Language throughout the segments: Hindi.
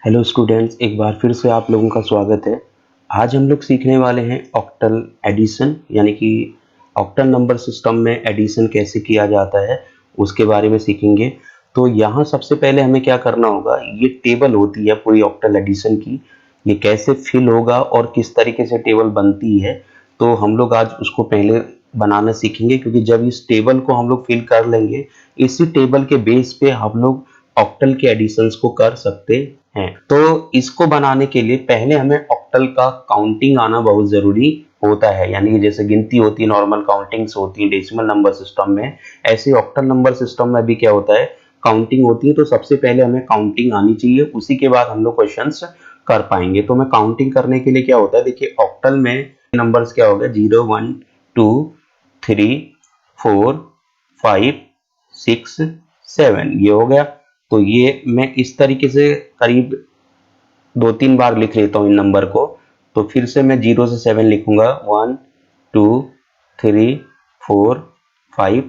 हेलो स्टूडेंट्स, एक बार फिर से आप लोगों का स्वागत है। आज हम लोग सीखने वाले हैं ऑक्टल एडिशन, यानी कि ऑक्टल नंबर सिस्टम में एडिशन कैसे किया जाता है उसके बारे में सीखेंगे। तो यहाँ सबसे पहले हमें क्या करना होगा, ये टेबल होती है पूरी ऑक्टल एडिशन की, ये कैसे फिल होगा और किस तरीके से टेबल बनती है, तो हम लोग आज उसको पहले बनाना सीखेंगे। क्योंकि जब इस टेबल को हम लोग फिल कर लेंगे, इसी टेबल के बेस पे हम लोग ऑक्टल के एडिशंस को कर सकते हैं। तो इसको बनाने के लिए पहले हमें ऑक्टल का काउंटिंग आना बहुत जरूरी होता है, यानी कि जैसे गिनती होती है, नॉर्मल काउंटिंग्स होती है डेसिमल नंबर सिस्टम में, ऐसे ऑक्टल नंबर सिस्टम में भी क्या होता है, काउंटिंग होती है। तो सबसे पहले हमें काउंटिंग आनी चाहिए, उसी के बाद हम लोग क्वेश्चंस कर पाएंगे। तो मैं काउंटिंग करने के लिए क्या होता है, देखिए ऑक्टल में नंबर्स क्या हो गया, 0 1 2 3 4 5 6 7, ये हो गया। तो ये मैं इस तरीके से करीब 2-3 बार लिख लेता हूँ इन नंबर को। तो फिर से मैं 0 से 7 लिखूंगा, 1 2 3 4 5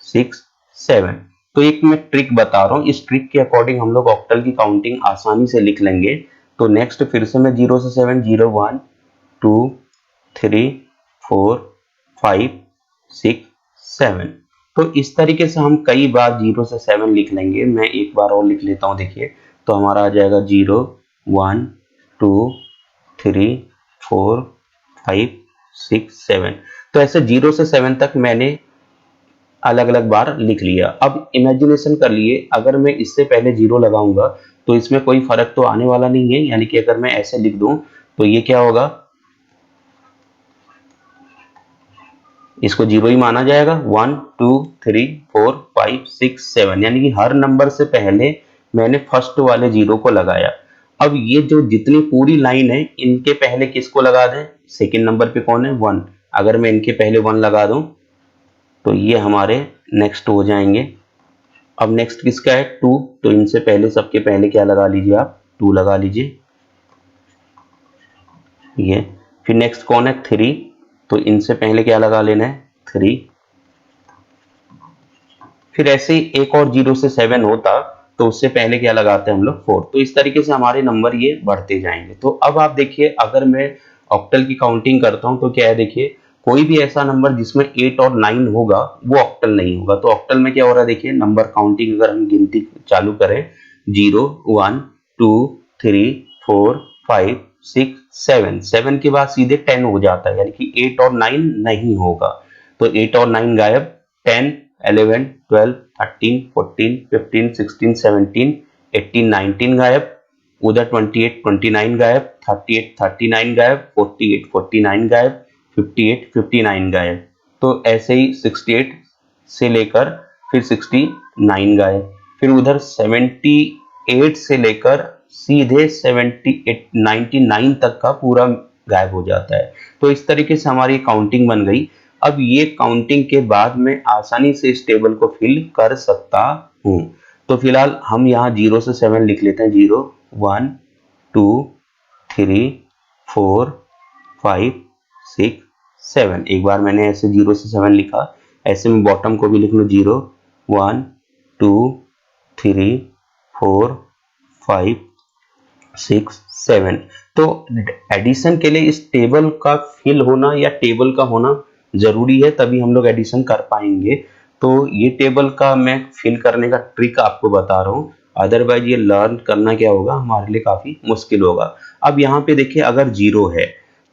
6 7। तो एक मैं ट्रिक बता रहा हूँ, इस ट्रिक के अकॉर्डिंग हम लोग ऑक्टल की काउंटिंग आसानी से लिख लेंगे। तो नेक्स्ट फिर से मैं 0 से 7, 0 1 2 3 4 5 6 7। तो इस तरीके से हम कई बार 0 से 7 लिख लेंगे। मैं एक बार और लिख लेता हूं, देखिए। तो हमारा आ जाएगा 0 1 2 3 4 5 6 7। तो ऐसे 0 से 7 तक मैंने अलग अलग बार लिख लिया। अब इमेजिनेशन कर लिए, अगर मैं इससे पहले 0 लगाऊंगा तो इसमें कोई फर्क तो आने वाला नहीं है, यानी कि अगर मैं ऐसे लिख दूं तो ये क्या होगा, इसको 0 ही माना जाएगा। 1 2 3 4 5 6 7, यानी कि हर नंबर से पहले मैंने फर्स्ट वाले 0 को लगाया। अब ये जो जितनी पूरी लाइन है, इनके पहले किसको लगा दें, सेकंड नंबर पे कौन है, 1। अगर मैं इनके पहले 1 लगा दूं तो ये हमारे नेक्स्ट हो जाएंगे। अब नेक्स्ट किसका है, 2। तो इनसे पहले, सबके पहले क्या लगा लीजिए आप, 2 लगा लीजिए, ये। फिर नेक्स्ट कौन है, 3। तो इनसे पहले क्या लगा लेना है, 3। फिर ऐसे ही एक और 0 से 7 होता तो उससे पहले क्या लगाते हैं हम लोग, 4। तो इस तरीके से हमारे नंबर ये बढ़ते जाएंगे। तो अब आप देखिए, अगर मैं ऑक्टल की काउंटिंग करता हूं तो क्या है, देखिए कोई भी ऐसा नंबर जिसमें 8 और 9 होगा वो ऑक्टल नहीं होगा। तो ऑक्टल में क्या हो रहा है, देखिए नंबर काउंटिंग अगर हम गिनती चालू करें, 0 1 2 3 4 5 6 7, 7 के बाद सीधे 10 हो जाता है, यानी कि 8 और 9 नहीं होगा। तो 8 और 9 गायब, 10 11 12 13 14 15 16 17 18 19 गायब, उधर 28 29 गायब, 38 39 गायब, 48 49 गायब, 58 59 गायब। तो ऐसे ही 68 से लेकर फिर 69 गायब, फिर उधर 78 से लेकर सीधे 78 99 तक का पूरा गायब हो जाता है। तो इस तरीके से हमारी काउंटिंग बन गई। अब ये काउंटिंग के बाद मैं आसानी से इस टेबल को फिल कर सकता हूं। तो फिलहाल हम यहाँ 0 से 7 लिख लेते हैं, 0 1 2 3 4 5 6 7। एक बार मैंने ऐसे 0 से 7 लिखा, ऐसे में बॉटम को भी लिख लो, 0 1 2 3 4 5 6 7। तो एडिशन के लिए इस टेबल का फिल होना या टेबल का होना जरूरी है, तभी हम लोग एडिशन कर पाएंगे। तो ये टेबल का मैं फिल करने का ट्रिक आपको बता रहा हूँ, अदरवाइज ये लर्न करना क्या होगा, हमारे लिए काफी मुश्किल होगा। अब यहाँ पे देखिए, अगर 0 है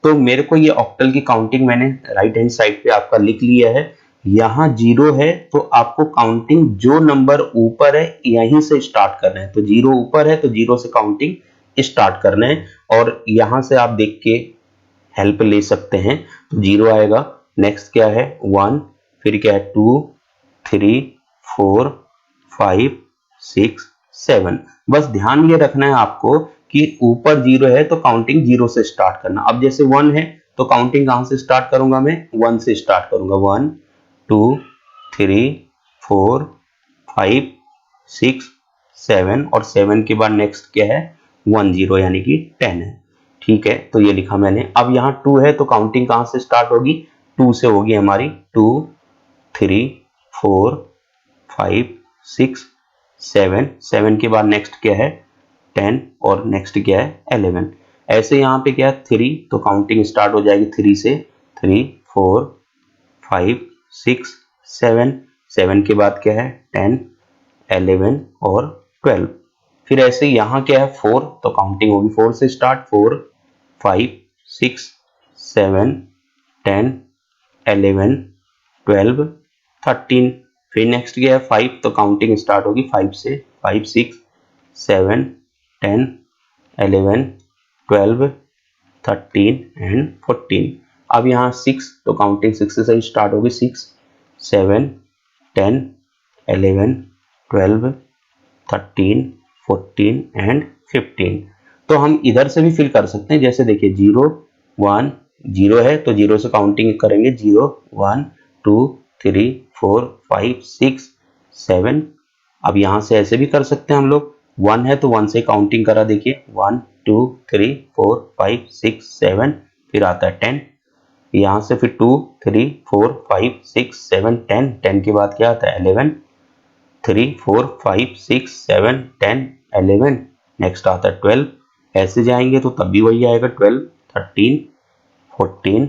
तो मेरे को ये ऑक्टल की काउंटिंग मैंने राइट हैंड साइड पे आपका लिख लिया है। यहाँ 0 है तो आपको काउंटिंग जो नंबर ऊपर है यहीं से स्टार्ट करना है। तो 0 ऊपर है तो 0 से काउंटिंग स्टार्ट करना है, और यहां से आप देख के हेल्प ले सकते हैं। तो 0 आएगा, नेक्स्ट क्या है, 1, फिर क्या है, 2 3 4 5 6 7। बस ध्यान ये रखना है आपको कि ऊपर 0 है तो काउंटिंग 0 से स्टार्ट करना। अब जैसे 1 है तो काउंटिंग कहां से स्टार्ट करूंगा, मैं 1 से स्टार्ट करूंगा, 1 2 3 4 5 6 7, और 7 के बाद नेक्स्ट क्या है, 1 0, यानी कि 10 है। ठीक है, तो ये लिखा मैंने। अब यहाँ 2 है तो काउंटिंग कहां से स्टार्ट होगी, 2 से होगी हमारी, 2 3 4 5 6 7। 7 के बाद नेक्स्ट क्या है, 10 और नेक्स्ट क्या है 11। ऐसे यहाँ पे क्या है 3, तो काउंटिंग स्टार्ट हो जाएगी 3 से, 3 4 5 6 7, 7 के बाद क्या है 10 11 और 12। फिर ऐसे यहाँ क्या है 4, तो काउंटिंग होगी 4 से स्टार्ट, 4 5 6 7 10 11 12 13। फिर नेक्स्ट क्या है 5, तो काउंटिंग स्टार्ट होगी 5 से, 5 6 7 10 11 12 13 एंड 14। अब यहाँ 6, तो काउंटिंग 6 से ही स्टार्ट होगी, 6 7 10 11 12 13 14 एंड 15। तो हम इधर से भी फिल कर सकते हैं, जैसे देखिए 0 1 0 है तो 0 से काउंटिंग करेंगे, 0 1 2 3 4 5 6 7। अब यहां से ऐसे भी कर सकते हैं हम लोग, 1 है तो 1 से काउंटिंग करा, देखिए 1 2 3 4 5 6 7, फिर आता है 10। यहां से फिर 2 3 4 5 6 7 10, 10 के बाद क्या आता है 11, 3 4 5 6 7 10 11, नेक्स्ट आता है 12। ऐसे जाएंगे तो तब भी वही आएगा 12 13 14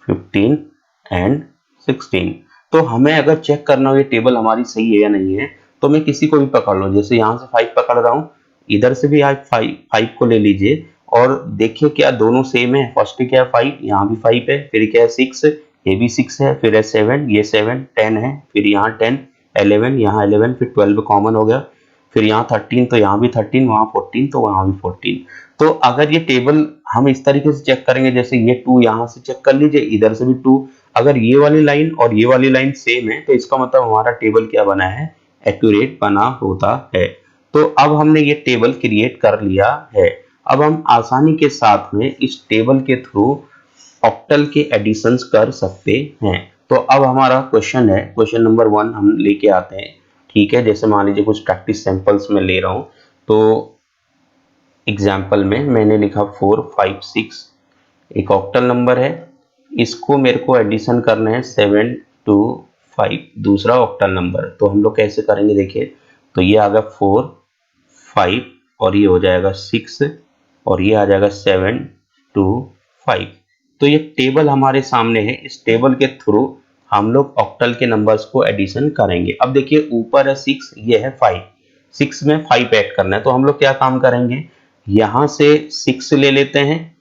15 एंड 16। तो हमें अगर चेक करना हो ये टेबल हमारी सही है या नहीं है, तो मैं किसी को भी पकड़ लो, जैसे यहाँ से 5 पकड़ रहा हूँ, इधर से भी आप 5 को ले लीजिए और देखिए क्या दोनों सेम है। फर्स्ट क्या है 5, यहाँ भी 5 है, फिर क्या है 6, ये भी 6 है, फिर है 7, ये 7 10 है, फिर यहाँ 10 11, यहाँ 11, फिर 12 कॉमन हो गया, फिर यहाँ 13, तो यहाँ भी 13, वहाँ 14, तो वहाँ भी 14। तो अगर ये टेबल हम इस तरीके से चेक करेंगे, जैसे ये 2 यहाँ से चेक कर लीजिए, इधर से भी 2, अगर ये वाली लाइन और ये वाली लाइन सेम है तो इसका मतलब हमारा टेबल क्या बना है, एक्यूरेट बना होता है। तो अब हमने ये टेबल क्रिएट कर लिया है। अब हम आसानी के साथ में इस टेबल के थ्रू ऑक्टल के एडिशंस कर सकते हैं। तो अब हमारा क्वेश्चन है, क्वेश्चन नंबर 1 हम लेके आते हैं। ठीक है, जैसे मान लीजिए कुछ प्रैक्टिस सैंपल्स में ले रहा हूं, तो एग्जाम्पल में मैंने लिखा 4 5 6, एक ऑक्टल नंबर है, इसको मेरे को एडिशन करना है 7 2 5, दूसरा ऑक्टल नंबर। तो हम लोग कैसे करेंगे देखिए, तो ये आ गया 4 5 और ये हो जाएगा 6 और ये आ जाएगा 7 2 5। तो ये टेबल हमारे सामने है, इस टेबल के थ्रू हम लोग ऑक्टल के नंबर्स को एडिशन करेंगे। अब देखिए ऊपर है 6, ये है 5, 6 में 5 ऐड करना है, तो हम लोग क्या काम करेंगे, यहां से 6 ले लेते हैं,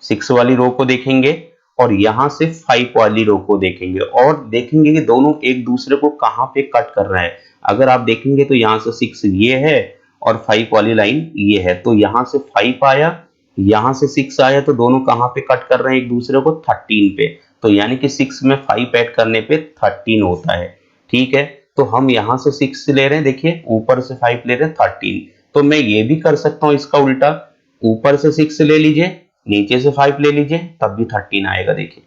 6 वाली रो को देखेंगे और यहां से 5 वाली रो को देखेंगे और देखेंगे कि दोनों एक दूसरे को कहां पे कट कर रहा है। अगर आप देखेंगे तो यहां से 6 ये है और 5 वाली लाइन ये है, तो यहां से 5 आया, यहां से 6 आया, तो दोनों कहां पे कट कर रहे हैं एक दूसरे को, 13 पे। तो यानी कि 6 में 5 ऐड करने पे 13 होता है। ठीक है, तो हम यहां से 6 ले रहे हैं, देखिए ऊपर से 5 ले रहे हैं 13। तो मैं ये भी कर सकता हूं इसका उल्टा, ऊपर से 6 ले लीजिए, नीचे से 5 ले लीजिए, तब भी 13 आएगा। देखिए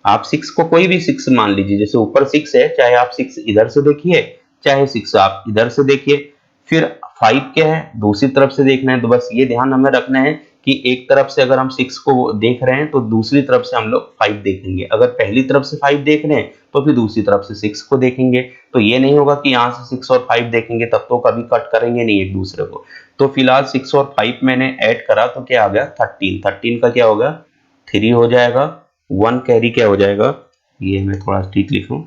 आप 6 को कोई भी 6 मान लीजिए, जैसे ऊपर 6 है, चाहे आप 6 इधर से देखिए, चाहे 6 आप इधर से देखिए। फिर 5 क्या है, दूसरी तरफ से देखना है, तो बस ये ध्यान हमें रखना है कि एक तरफ से अगर हम 6 को देख रहे हैं तो दूसरी तरफ से हम लोग 5 देखेंगे, अगर पहली तरफ से 5 देख रहे हैं तो फिर दूसरी तरफ से 6 को देखेंगे। तो ये नहीं होगा कि यहाँ से 6 और 5 देखेंगे तब तो कभी कट करेंगे नहीं एक दूसरे को। तो फिलहाल 6 और 5 मैंने ऐड करा तो क्या आ गया 13, 13 का क्या होगा 3 हो जाएगा, 1 कैरी क्या हो जाएगा, ये मैं थोड़ा ठीक लिखूं,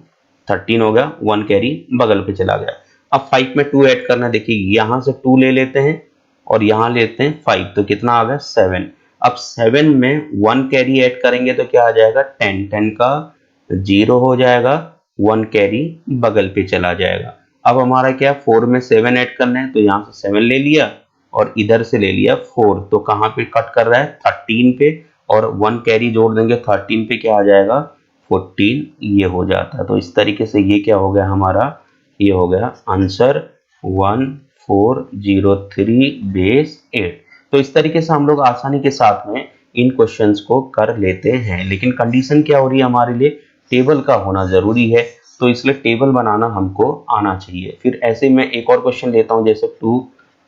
13 हो गया, 1 कैरी बगल पे चला गया। अब 5 में 2 ऐड करना, देखिए यहां से 2 ले लेते हैं और यहां लेते हैं 5, तो कितना आ गया 7। अब 7 में 1 कैरी ऐड करेंगे तो क्या आ जाएगा 10, 10 का 0 हो जाएगा, 1 कैरी बगल पे चला जाएगा। अब हमारा क्या 4 में 7 ऐड करना है, तो यहां से 7 ले लिया और इधर से ले लिया 4, तो कहां पे कट कर रहा है 13 पे, और 1 कैरी जोड़ देंगे 13 पे, क्या आ जाएगा 14, ये हो जाता है। तो इस तरीके से ये क्या हो गया हमारा, ये हो गया आंसर 1403 बेस 8। तो इस तरीके से हम लोग आसानी के साथ में इन क्वेश्चंस को कर लेते हैं, लेकिन कंडीशन क्या हो रही है हमारे लिए, टेबल का होना जरूरी है, तो इसलिए टेबल बनाना हमको आना चाहिए। फिर ऐसे में एक और क्वेश्चन लेता हूं, जैसे 2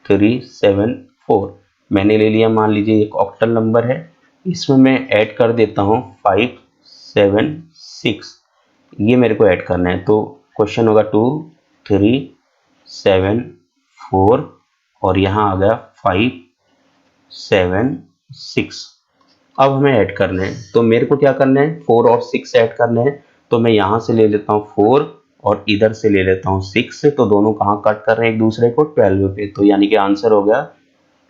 3 7 4 मैंने ले लिया, मान लीजिए एक ऑक्टल नंबर है, इसमें मैं ऐड कर देता हूं 5 7 6, ये मेरे को ऐड करना है। तो क्वेश्चन होगा 2 3 7 4 और यहाँ आ गया 5 7 6। अब हमें ऐड करने हैं, तो मेरे को क्या करना है 4 और 6 ऐड करने हैं। तो मैं यहाँ से ले लेता हूँ 4 और इधर से ले लेता हूँ 6। तो दोनों कहाँ कट कर रहे हैं एक दूसरे को 12 पे। तो यानी कि आंसर हो गया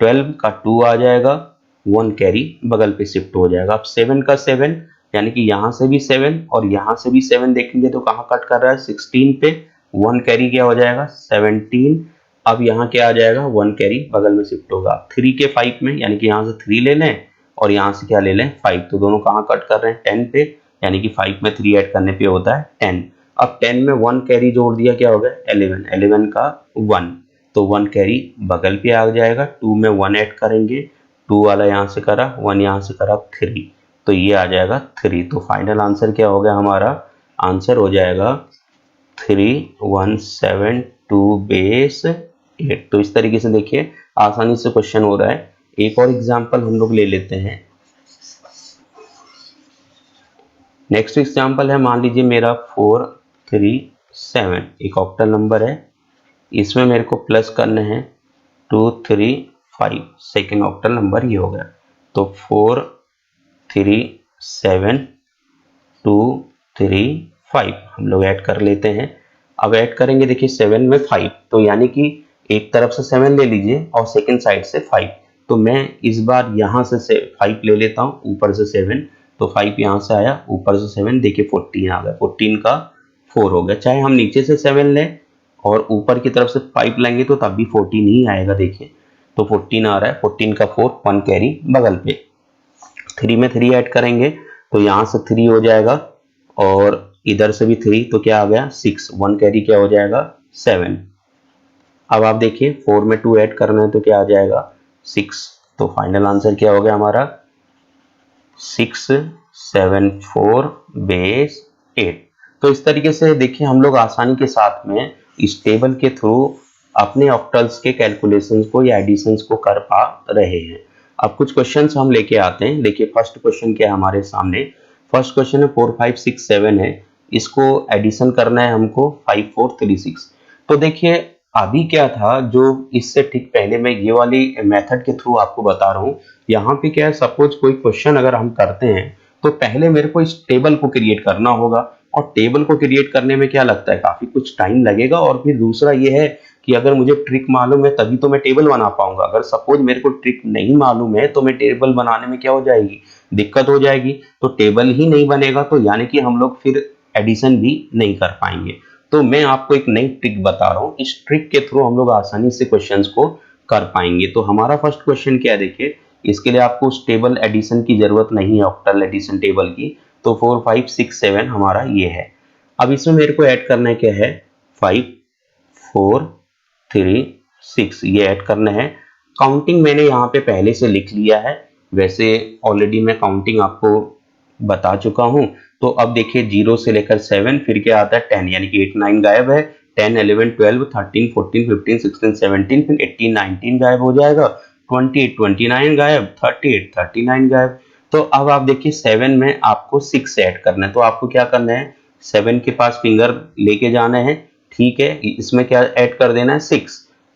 12 का 2 आ जाएगा, 1 कैरी बगल पे शिफ्ट हो जाएगा। अब 7 का 7 यानी कि यहाँ से भी 7 और यहाँ से भी 7 देखेंगे तो कहाँ कट कर रहा है 16 पे, 1 कैरी क्या हो जाएगा 17। अब यहाँ क्या आ जाएगा 1 कैरी बगल में शिफ्ट होगा 3 के 5 में, यानी कि यहाँ से 3 ले लें और यहाँ से क्या ले लें 5। तो दोनों कहाँ कट कर रहे हैं 10 पे, यानी कि 5 में 3 ऐड करने पे होता है 10। अब 10 में 1 कैरी जोड़ दिया क्या हो गया 11, 11 का 1, तो 1 कैरी बगल पे आ जाएगा। 2 में 1 ऐड करेंगे, 2 वाला यहाँ से करा, 1 यहाँ से करा 3, तो ये आ जाएगा 3। तो फाइनल आंसर क्या हो गया हमारा, आंसर हो जाएगा 3172 बेस 8। तो इस तरीके से देखिए आसानी से क्वेश्चन हो रहा है। एक और एग्जांपल हम लोग ले लेते हैं। नेक्स्ट एग्जांपल है, मान लीजिए मेरा 437 एक ऑक्टल नंबर है, इसमें मेरे को प्लस करने हैं 235, सेकेंड ऑक्टल नंबर ये हो गया। तो 437 235 हम लोग ऐड कर लेते हैं। अब ऐड करेंगे देखिए 7 में 5, तो यानी कि एक तरफ से 7 ले लीजिए और सेकेंड साइड से 5। तो मैं इस बार यहाँ से 5 ले लेता हूँ, ऊपर से 7, तो 5 यहाँ से आया, ऊपर से 7, देखिए 14 आ गया, 14 का 4 हो गया। चाहे हम नीचे से 7 लें और ऊपर की तरफ से 5 लेंगे तो तब भी 14 ही आएगा। देखिए तो 14 आ रहा है, 14 का 4, 1 कैरी बगल पे। 3 में 3 ऐड करेंगे तो यहाँ से 3 हो जाएगा और इधर से भी 3, तो क्या आ गया 6, 1 कैरी क्या हो जाएगा 7। अब आप देखिए 4 में 2 ऐड करना है तो क्या आ जाएगा 6। तो फाइनल आंसर क्या हो गया हमारा 674 बेस 8। तो इस तरीके से देखिए हम लोग आसानी के साथ में इस टेबल के थ्रू अपने ऑक्टल्स के कैलकुलेशंस को या एडिशंस को कर पा रहे हैं। अब कुछ क्वेश्चंस हम लेके आते हैं। देखिए फर्स्ट क्वेश्चन क्या है हमारे सामने, फर्स्ट क्वेश्चन है 4 5 6 7 है, इसको एडिशन करना है हमको 5 4 3 6। तो देखिए अभी क्या था, जो इससे ठीक पहले मैं ये वाली मेथड के थ्रू आपको बता रहा हूँ। यहाँ पे क्या है, सपोज कोई क्वेश्चन अगर हम करते हैं तो पहले मेरे को इस टेबल को क्रिएट करना होगा, और टेबल को क्रिएट करने में क्या लगता है काफी कुछ टाइम लगेगा। और फिर दूसरा ये है कि अगर मुझे ट्रिक मालूम है तभी तो मैं टेबल बना पाऊंगा। अगर सपोज मेरे को ट्रिक नहीं मालूम है तो मैं टेबल बनाने में क्या हो जाएगी, दिक्कत हो जाएगी। तो टेबल ही नहीं बनेगा तो यानी कि हम लोग फिर एडिशन भी नहीं कर पाएंगे। तो मैं आपको एक नई ट्रिक बता रहा हूँ, इस ट्रिक के थ्रू हम लोग आसानी से क्वेश्चंस को कर पाएंगे। तो हमारा फर्स्ट क्वेश्चन क्या है, देखिए इसके लिए आपको उस टेबल एडिशन की जरूरत नहीं है, ऑक्टल एडिशन टेबल की। तो 4 5 6 7 हमारा ये है। अब इसमें मेरे को ऐड करना है क्या है 5 4 3 6, ये ऐड करना है। काउंटिंग मैंने यहाँ पे पहले से लिख लिया है, वैसे ऑलरेडी मैं काउंटिंग आपको बता चुका हूँ। तो अब देखिए 0 से लेकर 7, फिर क्या आता है 10, यानी कि 8 9 गायब है, 10 11 12 13 14 15 16 17, फिर 18 19 गायब हो जाएगा, 28 29 गायब, 38 39 गायब। तो अब आप देखिए 7 में आपको 6 ऐड करना है। तो आपको क्या करना है 7 के पास फिंगर लेके जाना है, ठीक है, इसमें क्या ऐड कर देना है 6।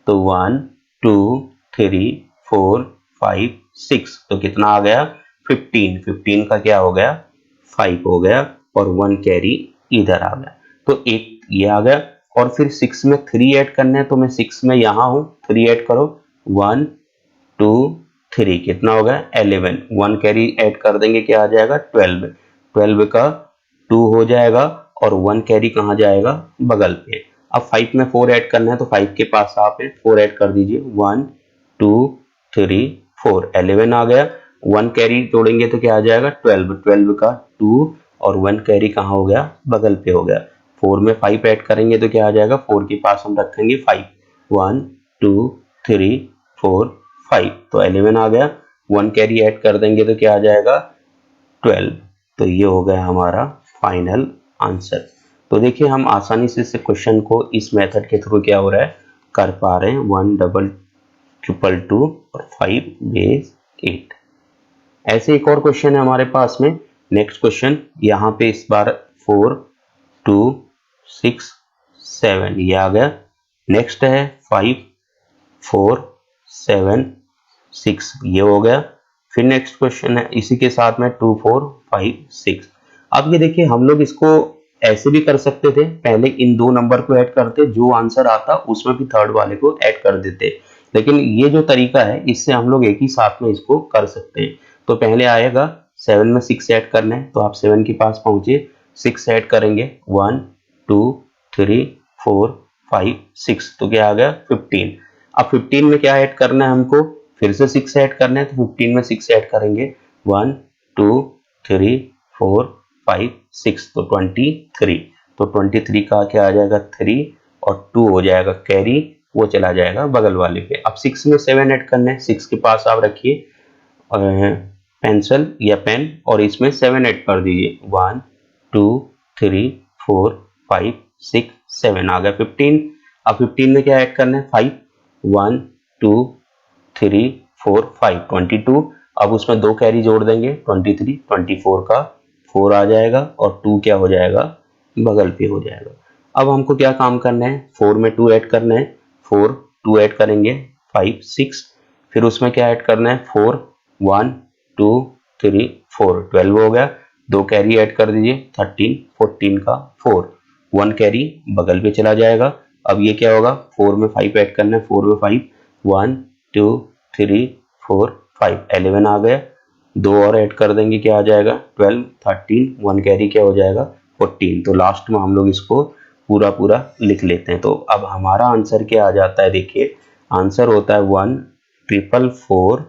तो 1 2 3 4 5 6, तो कितना आ गया 15, 15 का क्या हो गया 5 हो गया, और 1 कैरी इधर आ गया, तो एक ये आ गया। और फिर 6 में 3 ऐड करना है, तो मैं 6 में यहां हूं, 3 ऐड करो, 1 2 3, कितना हो गया 11, 1 कैरी ऐड कर देंगे क्या आ जाएगा 12, 12 का 2 हो जाएगा, और 1 कैरी कहाँ जाएगा बगल पे। अब 5 में 4 ऐड करना है, तो 5 के पास आप है, 4 ऐड कर दीजिए, 1 2 3 4, 11 आ गया, 1 कैरी जोड़ेंगे तो क्या आ जाएगा 12, 12 का 2, और 1 कैरी कहाँ हो गया बगल पे हो गया। 4 में 5 ऐड करेंगे तो क्या आ जाएगा, 4 के पास हम रखेंगे 5, 1 2 3 4 5, तो 11 आ गया, 1 कैरी ऐड कर देंगे तो क्या आ जाएगा 12। तो ये हो गया हमारा फाइनल आंसर। तो देखिए हम आसानी से इस क्वेश्चन को इस मेथड के थ्रू क्या हो रहा है कर पा रहे हैं, 1 डबल 2 और 5 बेस 8। ऐसे एक और क्वेश्चन है हमारे पास में। नेक्स्ट क्वेश्चन यहाँ पे इस बार 4 2 6 7 ये आ गया। नेक्स्ट है 5 4 7 6 ये हो गया। फिर नेक्स्ट क्वेश्चन है इसी के साथ में 2 4 5 6। अब ये देखिए हम लोग इसको ऐसे भी कर सकते थे, पहले इन दो नंबर को ऐड करते, जो आंसर आता उसमें भी थर्ड वाले को ऐड कर देते, लेकिन ये जो तरीका है इससे हम लोग एक ही साथ में इसको कर सकते हैं। तो पहले आएगा 7 में 6 ऐड करना है, तो आप 7 के पास पहुंचे, 6 ऐड करेंगे 1 2 3 4 5 6, तो क्या आ गया 15। अब 15 में क्या ऐड करना है हमको, फिर से 6 ऐड करना है, तो 15 में 6 ऐड करेंगे 1 2 3 4 5 6, तो 23। तो 23 का क्या आ जाएगा 3 और 2 हो जाएगा कैरी, वो चला जाएगा बगल वाले पे। अब 6 में 7 ऐड करना है, 6 के पास आप रखिए पेंसिल या पेन और इसमें 7 ऐड कर दीजिए 1 2 3 4 5 6 7, आ गया 15। अब 15 में क्या ऐड करना है 5 1 2 3 4 5 22। अब उसमें दो कैरी जोड़ देंगे 23 24 का 4 आ जाएगा और 2 क्या हो जाएगा बगल पे हो जाएगा। अब हमको क्या काम करना है, 4 में 2 ऐड करना है, 4 2 ऐड करेंगे 5 6, फिर उसमें क्या ऐड करना है 4 1 2 3 4 12 हो गया। दो कैरी ऐड कर दीजिए 13 14 का 4, 1 कैरी बगल पे चला जाएगा। अब ये क्या होगा 4 में 5 ऐड करना है, 4 में 5 1 2 3 4 5 11 आ गया। दो और ऐड कर देंगे क्या आ जाएगा 12 13, 1 कैरी क्या हो जाएगा 14। तो लास्ट में हम लोग इसको पूरा पूरा लिख लेते हैं। तो अब हमारा आंसर क्या आ जाता है, देखिए आंसर होता है 1 ट्रिपल 4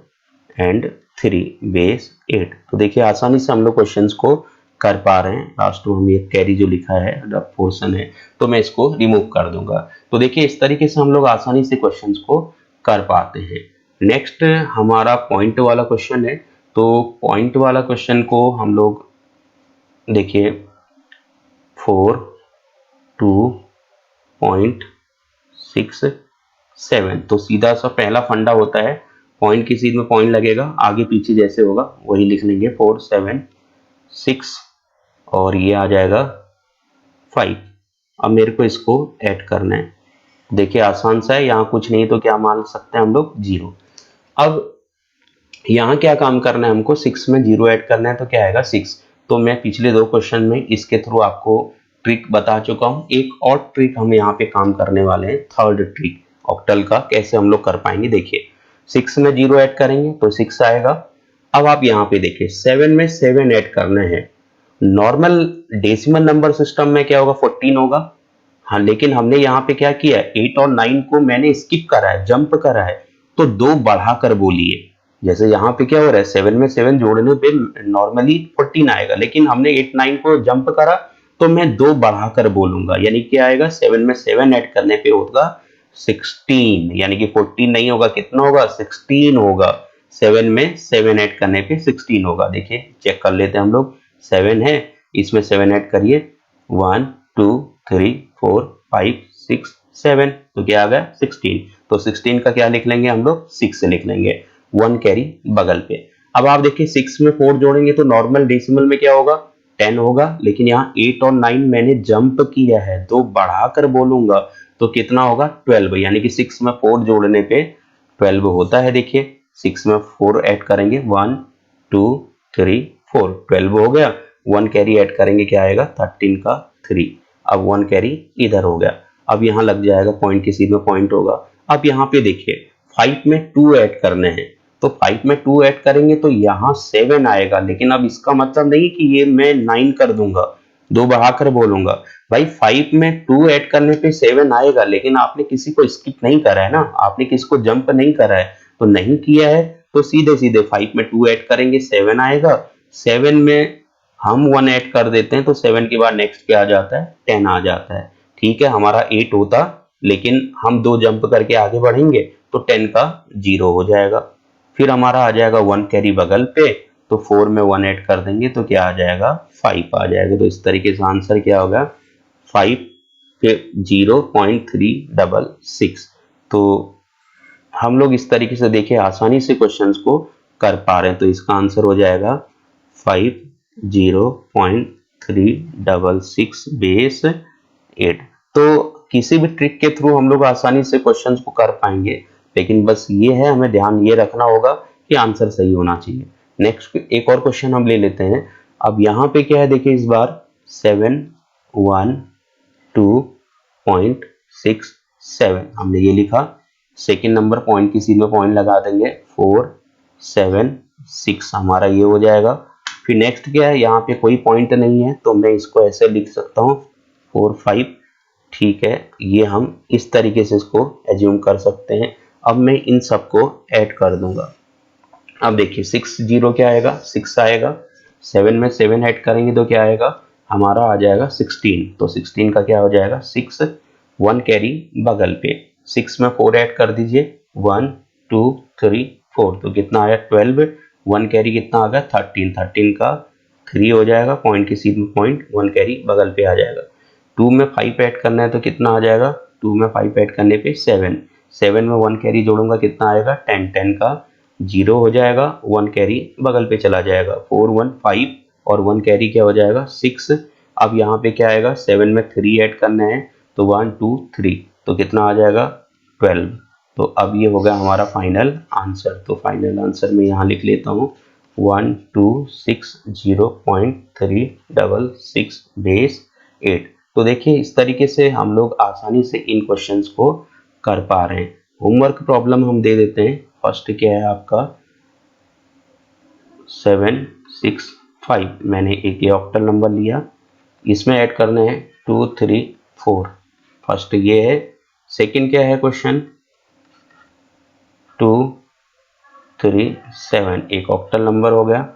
एंड 3 बेस 8। तो देखिए आसानी से हम लोग क्वेश्चंस को कर पा रहे हैं। लास्ट में हम ये कैरी जो लिखा है रफ पोर्शन है, तो मैं इसको रिमूव कर दूंगा। तो देखिए इस तरीके से हम लोग आसानी से क्वेश्चंस को कर पाते हैं। नेक्स्ट हमारा पॉइंट वाला क्वेश्चन है, तो पॉइंट वाला क्वेश्चन को हम लोग देखिए 4.67, तो सीधा सा पहला फंडा होता है पॉइंट की सीध में पॉइंट लगेगा, आगे पीछे जैसे होगा वही लिख लेंगे 4 7 6 और ये आ जाएगा 5। अब मेरे को इसको ऐड करना है, देखिए आसान सा है, यहाँ कुछ नहीं तो क्या मान सकते हैं हम लोग 0। अब यहाँ क्या काम करना है हमको, 6 में 0 ऐड करना है, तो क्या आएगा 6। तो मैं पिछले दो क्वेश्चन में इसके थ्रू आपको ट्रिक बता चुका हूँ। एक और ट्रिक हम यहाँ पे काम करने वाले हैं, थर्ड ट्रिक ऑक्टल का कैसे हम लोग कर पाएंगे। देखिए 6 में 0 ऐड करेंगे तो 6 आएगा। अब आप यहाँ पे देखिए 7 में 7 ऐड करना है, नॉर्मल डेसिमल नंबर सिस्टम में क्या होगा 14 होगा। हाँ लेकिन हमने यहाँ पे क्या किया है 8 और 9 को मैंने स्किप करा है, जंप करा है, तो दो बढ़ाकर बोलिए। जैसे यहाँ पे क्या हो रहा है 7 में 7 जोड़ने पे नॉर्मली 14 आएगा, लेकिन हमने 8 9 को जंप करा तो मैं दो बढ़ाकर बोलूंगा, यानी क्या आएगा 7 में 7 ऐड करने पे होगा 16, यानी कि 14 नहीं होगा, कितना होगा 16 होगा। 7 में 7 ऐड करने पे 16 होगा। देखिए चेक कर लेते हैं हम लोग, 7 है इसमें 7 ऐड करिए 1 2 3 4 5 6 7, तो क्या आ गया 16। तो 16 का क्या लिख लेंगे हम लोग 6 से लिख लेंगे, 1 कैरी बगल पे। अब आप देखिए 6 में 4 जोड़ेंगे तो नॉर्मल डेसिमल में क्या होगा 10 होगा, लेकिन यहाँ 8 और 9 मैंने जंप किया है, दो बढ़ाकर बोलूंगा तो कितना होगा 12, यानी कि 6 में 4 जोड़ने पे 12 होता है। देखिए 6 में 4 ऐड करेंगे 1 2 3 4, 12 हो गया। 1 कैरी ऐड करेंगे क्या आएगा 13 का 3, अब 1 कैरी इधर हो गया। अब यहाँ लग जाएगा पॉइंट की सीध में पॉइंट होगा। अब यहाँ पे देखिए 5 में 2 ऐड करने हैं, तो 5 में 2 ऐड करेंगे तो यहाँ 7 आएगा, लेकिन अब इसका मतलब नहीं कि ये मैं 9 कर दूंगा, दो बढ़ाकर बोलूंगा। भाई 5 में 2 ऐड करने पे 7 आएगा, लेकिन आपने किसी को स्किप नहीं करा है ना, आपने किसी को जंप नहीं करा है, तो नहीं किया है तो सीधे सीधे 5 में 2 ऐड करेंगे 7 आएगा। 7 में हम 1 ऐड कर देते हैं तो 7 के बाद नेक्स्ट क्या आ जाता है 10 आ जाता है। ठीक है हमारा 8 होता, लेकिन हम दो जंप करके आगे बढ़ेंगे तो 10 का 0 हो जाएगा। फिर हमारा आ जाएगा 1 कैरी बगल पे, तो 4 में 1 ऐड कर देंगे तो क्या आ जाएगा 5 आ जाएगा। तो इस तरीके से आंसर क्या होगा 5 पे 0.366। तो हम लोग इस तरीके से देखिए आसानी से क्वेश्चंस को कर पा रहे हैं। तो इसका आंसर हो जाएगा 50.366 बेस 8। तो किसी भी ट्रिक के थ्रू हम लोग आसानी से क्वेश्चंस को कर पाएंगे, लेकिन बस ये है, हमें ध्यान ये रखना होगा कि आंसर सही होना चाहिए। नेक्स्ट एक और क्वेश्चन हम ले लेते हैं। अब यहाँ पे क्या है देखिए, इस बार 712.67 हमने ये लिखा, सेकेंड नंबर पॉइंट की सीध में पॉइंट लगा देंगे, 476 हमारा ये हो जाएगा। फिर नेक्स्ट क्या है, यहाँ पे कोई पॉइंट नहीं है तो मैं इसको ऐसे लिख सकता हूँ 45, ठीक है, ये हम इस तरीके से इसको एज्यूम कर सकते हैं। अब मैं इन सबको ऐड कर दूंगा। अब देखिए 60 क्या आएगा, 6 आएगा, 7 में 7 ऐड करेंगे तो क्या आएगा, हमारा आ जाएगा 16। तो 16 का क्या हो जाएगा 6, 1 कैरी बगल पे, 6 में 4 ऐड कर दीजिए, 1 2 3 4, तो कितना आया 12, 1 कैरी कितना आ गया 13, 13 का 3 हो जाएगा, पॉइंट की सीध में पॉइंट, 1 कैरी बगल पे आ जाएगा। 2 में 5 ऐड करना है तो कितना आ जाएगा, 2 में 5 ऐड करने पे 7, 7 में 1 कैरी जोड़ूंगा कितना आएगा 10, 10 का 0 हो जाएगा, 1 कैरी बगल पे चला जाएगा, 4 1 5 और 1 कैरी क्या हो जाएगा 6। अब यहाँ पे क्या आएगा, 7 में 3 ऐड करना है तो 1 2 3, तो कितना आ जाएगा 12। तो अब ये हो गया हमारा फाइनल आंसर। तो फाइनल आंसर में यहाँ लिख लेता हूँ 1260.366 बेस 8। तो देखिए इस तरीके से हम लोग आसानी से इन क्वेश्चंस को कर पा रहे हैं। होमवर्क प्रॉब्लम हम दे देते हैं। फर्स्ट क्या है आपका 765, मैंने एक ये ऑक्टल नंबर लिया, इसमें ऐड करने हैं 2 3 4, फर्स्ट ये है। सेकंड क्या है क्वेश्चन 2 3 7, एक ऑक्टल नंबर हो गया,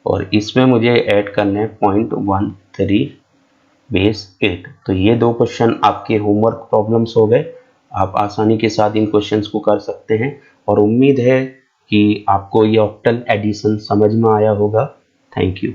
और इसमें मुझे ऐड करने हैं 0.13 बेस 8। तो ये दो क्वेश्चन आपके होमवर्क प्रॉब्लम्स हो गए। आप आसानी के साथ इन क्वेश्चंस को कर सकते हैं, और उम्मीद है कि आपको ये ऑक्टल एडिशन समझ में आया होगा। Thank you.